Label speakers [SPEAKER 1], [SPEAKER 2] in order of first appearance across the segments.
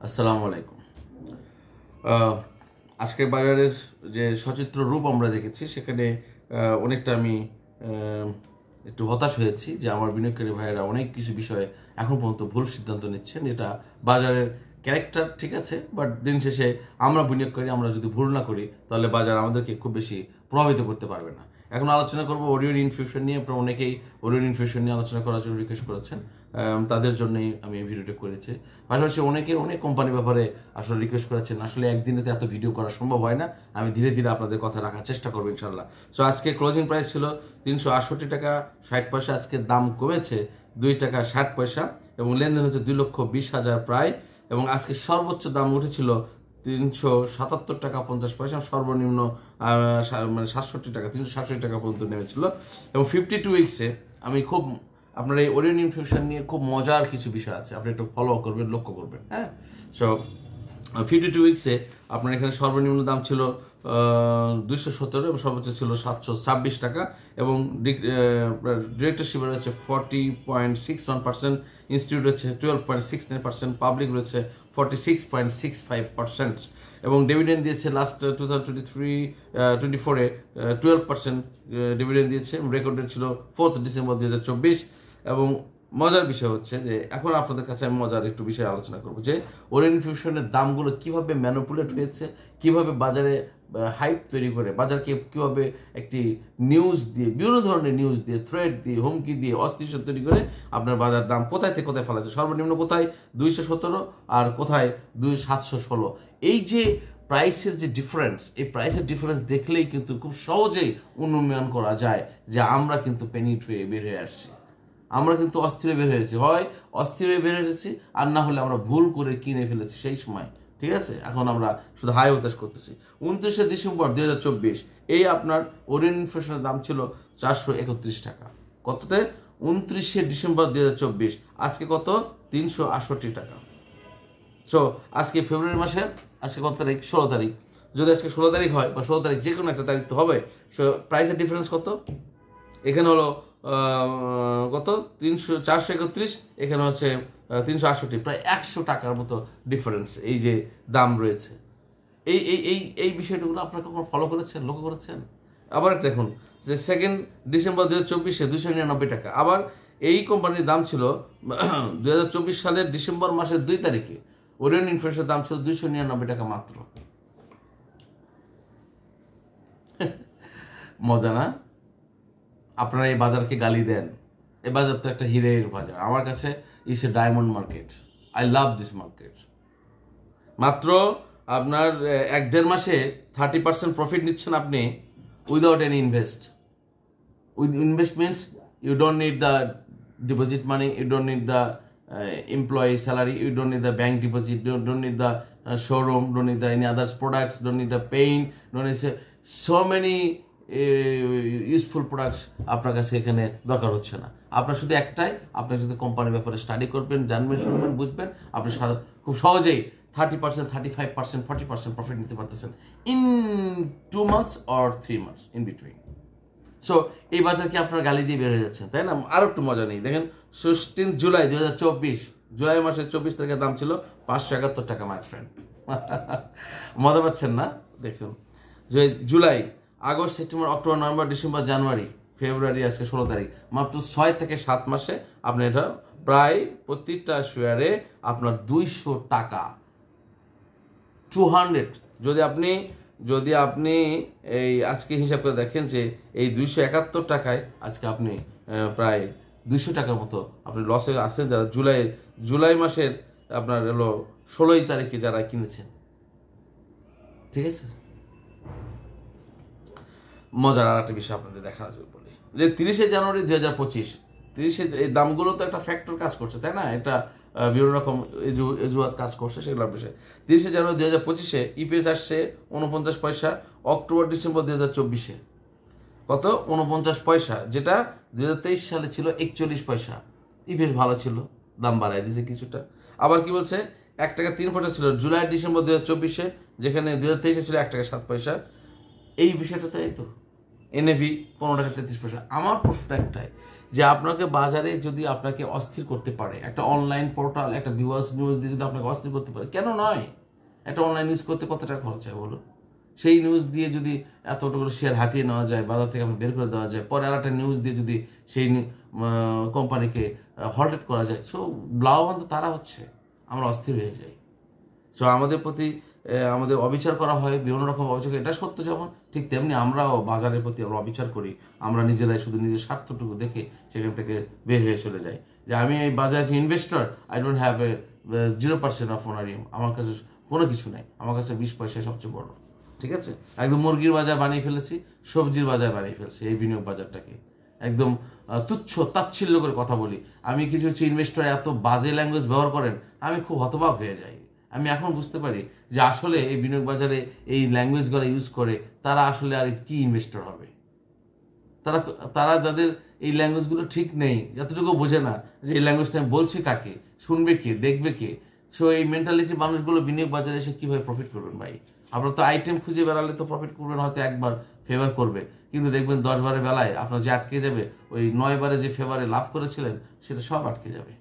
[SPEAKER 1] আসসালামু আলাইকুম। আজকে বাজারের যে সচিত্র রূপ আমরা দেখেছি সেখানে অনেকটা আমি একটু হতাশ হয়েছি যে আমার বিনিয়োগকারী ভাইয়েরা অনেক কিছু বিষয়ে এখন পর্যন্ত ভুল সিদ্ধান্ত নিচ্ছেন। এটা বাজারের ক্যারেক্টার ঠিক আছে, বাট দিন শেষে আমরা বিনিয়োগকারী, আমরা যদি ভুল না করি তাহলে বাজার আমাদেরকে খুব বেশি প্রভাবিত করতে পারবে না। এখন আলোচনা করবো ওরিয়ন ইনফিউশন নিয়ে। আপনারা অনেকেই ওরিয়ন ইনফিউশন নিয়ে আলোচনা করার জন্য রিকোয়েস্ট করেছেন, তাদের জন্যই আমি এই ভিডিওটা করেছি। পাশাপাশি অনেক কোম্পানির ব্যাপারে আসলে রিকোয়েস্ট করেছেন। আসলে একদিনে তো এত ভিডিও করা সম্ভব হয় না, আমি ধীরে ধীরে আপনাদের কথা রাখার চেষ্টা করবো ইনশাল্লাহ। সো আজকে ক্লোজিং প্রাইস ছিল 368 টাকা 60 পয়সা, আজকে দাম কমেছে 2 টাকা 60 পয়সা এবং লেনদেন হচ্ছে 2,20,000 প্রায়। এবং আজকে সর্বোচ্চ দাম উঠেছিল 377 টাকা 50 পয়সা, সর্বনিম্ন মানে 67 টাকা 367 টাকা পর্যন্ত নেমেছিল। এবং 52 উইক্সে আমি খুব আপনার এই ওরিয়ন ইনফিউশন নিয়ে খুব মজার কিছু বিষয় আছে, আপনি একটু ফলো করবেন, লক্ষ্য করবেন। হ্যাঁ, সো 52 উইক্সে আপনার এখানে সর্বনিম্ন দাম ছিল 217 এবং সর্বোচ্চ ছিল 726 টাকা এবং ডিরেক্টরশিপ রয়েছে 40.61%, ইনস্টিটিউট রয়েছে 12.69%, পাবলিক রয়েছে 46.65% এবং ডিভিডেন্ড দিয়েছে লাস্ট 2023-24-এ 12% ডিভিডেন্ড দিয়েছে। রেকর্ড ডেট ছিল 4 ডিসেম্বর 2024। এবং মজার বিষয় হচ্ছে যে এখন আপনাদের কাছে আমি মজার একটু বিষয় আলোচনা করবো যে ওরিয়ন ইনফিউশনের দামগুলো কিভাবে ম্যানিপুলেট হয়েছে, কিভাবে বাজারে হাইপ তৈরি করে, বাজারকে কিভাবে একটি নিউজ দিয়ে, বিভিন্ন ধরনের নিউজ দিয়ে, থ্রেড দিয়ে, হুমকি দিয়ে অস্থিরতা তৈরি করে আপনার বাজার দাম কোথায় থেকে কোথায় ফেলাচ্ছে, সর্বনিম্ন কোথায় 217 আর কোথায় 716। এই যে প্রাইসের যে ডিফারেন্স, এই প্রাইসের ডিফারেন্স দেখলেই কিন্তু খুব সহজেই অনুমান করা যায় যে আমরা কিন্তু পেনিট হয়ে বের হয়ে আসছি, আমরা কিন্তু অস্থিরে বের হয়েছি, হয় অস্থিরে বের হয়েছি আর না হলে আমরা ভুল করে কিনে ফেলেছি সেই সময়। ঠিক আছে, এখন আমরা শুধু হাই হতাশ করতেছি। 29শে ডিসেম্বর 2024 এই আপনার ওরিয়ন ইনফিউশনের দাম ছিল 431 টাকা। কততে? 29শে ডিসেম্বর 2024। আজকে কত? 368 টাকা। সো আজকে ফেব্রুয়ারি মাসের আজকে কত তারিখ? 16 তারিখ। যদি আজকে 16 তারিখ হয় বা 16 তারিখ, যে কোনো একটা তারিখ তো হবে। সো প্রাইসের ডিফারেন্স কত? এখানে হলো কত? 431, এখানে হচ্ছে 368, প্রায় 100 টাকার মতো ডিফারেন্স এই যে দাম রয়েছে। এই এই এই এই বিষয়গুলো আপনারা কখনো ফলো করেছেন, লক্ষ্য করেছেন? আবার দেখুন যে 2 ডিসেম্বর 2024-এ 299 টাকা। আবার এই কোম্পানির দাম ছিল 2024 সালের ডিসেম্বর মাসের 2 তারিখে ওরিয়ন ইনফিউশনের দাম ছিল 299 টাকা মাত্র। মজা না? আপনারা এই বাজারকে গালি দেন, এই বাজার তো একটা হিরের বাজার। আমার কাছে is a diamond market, I love this market. মাত্র আপনার 1-1.5 মাসে 30% প্রফিট নিচ্ছেন আপনি without any invest. With investments you don't need the deposit money, you don't need the employee salary, you don't need the bank deposit, don't need the showroom, don't need the any others products, don't need the paint, don't need so many useful products আপনার কাছে এখানে দরকার হচ্ছে না। আপনার শুধু একটাই, আপনি যদি কোম্পানির ব্যাপারে স্টাডি করবেন, জানবেন, শুনবেন, বুঝবেন, আপনি খুব সহজেই 30%, 35%, 40% প্রফিট নিতে পারতেছেন in 2 months or 3 months in between. So এই বাজারকে আপনার গালি দিয়ে বের হয়ে যাচ্ছেন, তাই না? আরো একটু মজা নেই, দেখেন 16 জুলাই 2024, জুলাই মাসের 24 তারিখের দাম ছিল 571 টাকা। মাই ফ্রেন্ড, মজা পাচ্ছেন না? দেখুন যে July, August, September, October, November, December, January, February, আজকে 16 তারিখ, মাত্র 6 থেকে 7 মাসে আপনি এটা প্রায় প্রতিটা শেয়ারে আপনার 200 টাকা 200। যদি আপনি এই আজকে হিসাব করে দেখেন যে এই 271 টাকায় আজকে আপনি প্রায় 200 টাকার মতো আপনি লসে আছেন, যারা জুলাই মাসের আপনার হলো 16 তারিখে যারা কিনেছেন। ঠিক আছে, মজার আর একটা বিষয় আপনাদের দেখানোর জন্য বলি যে 30শে জানুয়ারি 2025, 30শে এই দামগুলো তো একটা ফ্যাক্টর কাজ করছে, তাই না? এটা বিভিন্ন রকম এজুয়াত কাজ করছে, সেগুলোর বিষয়ে। 30শে জানুয়ারি 2025-এ ইপিএস আসছে 49 পয়সা। অক্টোবর ডিসেম্বর 2024-এ কত? 49 পয়সা, যেটা 2023 সালে ছিল 41 পয়সা। ইপিএস ভালো ছিল, দাম বাড়ায় দিয়েছে কিছুটা। আবার কি বলছে? 1 টাকা 3 পয়সা ছিল জুলাই ডিসেম্বর 2024-এ, যেখানে 2023-এ ছিল 1 টাকা 7 পয়সা। এই বিষয়টা তো এই তো এনএভি 15 টাকা 33 পয়সা। আমার প্রশ্ন একটাই, যে আপনাকে বাজারে যদি আপনাকে অস্থির করতে পারে, একটা অনলাইন পোর্টাল, একটা ভিউয়ার্স নিউজ দিয়ে যদি আপনাকে অস্থির করতে পারে, কেন নয়? একটা অনলাইন নিউজ করতে কত টাকা খরচ হয় বলো? সেই নিউজ দিয়ে যদি এতটা করে শেয়ার হাতিয়ে নেওয়া যায়, বাজার থেকে আপনি বের করে দেওয়া যায়, পরে আর একটা নিউজ দিয়ে যদি সেই কোম্পানিকে হল্টেড করা যায়, সো লাভবান তো তারা হচ্ছে, আমরা অস্থির হয়ে যাই। সো আমাদের প্রতি আমাদের অবিচার করা হয়, বিভিন্ন রকম অবিচার, এটা সত্য যেমন, ঠিক তেমনি আমরাও বাজারের প্রতি আমরা অবিচার করি। আমরা নিজেরাই শুধু নিজের স্বার্থটুকু দেখে সেখান থেকে বের হয়ে চলে যাই, যে আমি এই বাজারে investor, I don't have a 0% of honorarium, আমার কাছে কোনো কিছু নাই, আমার কাছে 20 পয়সা সবচেয়ে বড়। ঠিক আছে, একদম মুরগির বাজার বানিয়ে ফেলেছি, সবজির বাজার বানিয়ে ফেলছি এই বিনিয়োগ বাজারটাকে। একদম তুচ্ছ তাচ্ছিল্য করে কথা বলি। আমি কিছু কিছু ইনভেস্টর এত বাজে ল্যাঙ্গুয়েজ ব্যবহার করেন, আমি খুব হতবাক হয়ে যাই। আমি এখন বুঝতে পারি যে আসলে এই বিনিয়োগ বাজারে এই ল্যাঙ্গুয়েজগুলো ইউজ করে তারা আসলে আর কি ইনভেস্টর হবে। তারা তারা যাদের এই ল্যাঙ্গুয়েজগুলো ঠিক নেই, যতটুকু বোঝে না যে এই ল্যাঙ্গুয়েজটা আমি বলছি কাকে, শুনবে কে, দেখবে কে। সো এই মেন্টালিটি মানুষগুলো বিনিয়োগ বাজারে এসে কীভাবে প্রফিট করবেন ভাই? আপনার তো আইটেম খুঁজে বেড়ালে তো প্রফিট করবেন, হয়তো একবার ফেভার করবে, কিন্তু দেখবেন 10 বারের বেলায় আপনার যে আটকে যাবে, ওই 9 বারে যে ফেভারে লাভ করেছিলেন সেটা সব আটকে যাবে।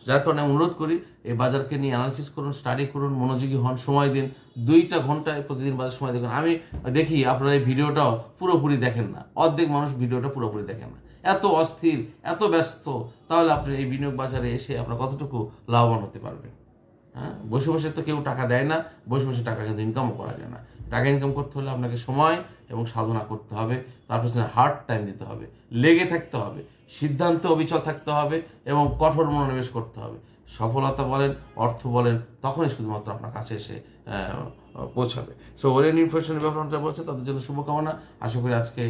[SPEAKER 1] যার কারণে আমি অনুরোধ করি, এই বাজারকে নিয়ে অ্যানালিসিস করুন, স্টাডি করুন, মনোযোগী হন, সময় দিন। 2টা ঘন্টায় প্রতিদিন বাজার সময় দেখুন। আমি দেখি আপনারা এই ভিডিওটাও পুরোপুরি দেখেন না, অর্ধেক মানুষ ভিডিওটা পুরোপুরি দেখেন না, এত অস্থির, এত ব্যস্ত। তাহলে আপনি এই বিনিয়োগ বাজারে এসে আপনার কতটুকু লাভবান হতে পারবেন? হ্যাঁ, বসে বসে তো কেউ টাকা দেয় না, বসে বসে টাকা কিন্তু ইনকামও করা যায় না। টাকা ইনকাম করতে হলে আপনাকে সময় এবং সাধনা করতে হবে, তার পেছনে হার্ড টাইম দিতে হবে, লেগে থাকতে হবে, সিদ্ধান্তে অবিচল থাকতে হবে এবং কঠোর মনোনিবেশ করতে হবে। সফলতা বলেন, অর্থ বলেন, তখনই শুধুমাত্র আপনার কাছে এসে পৌঁছাবে। সো ওরিয়েন্ট ইনফরমেশনের ব্যাপারটা বলছে, তাদের জন্য শুভকামনা। আশা করি আজকে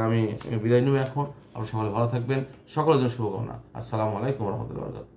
[SPEAKER 1] আমি বিদায় নেব এখন। আপনারা সকলে ভালো থাকবেন, সকলের জন্য শুভকামনা। আসসালামু আলাইকুম রহমতুল্লাহ।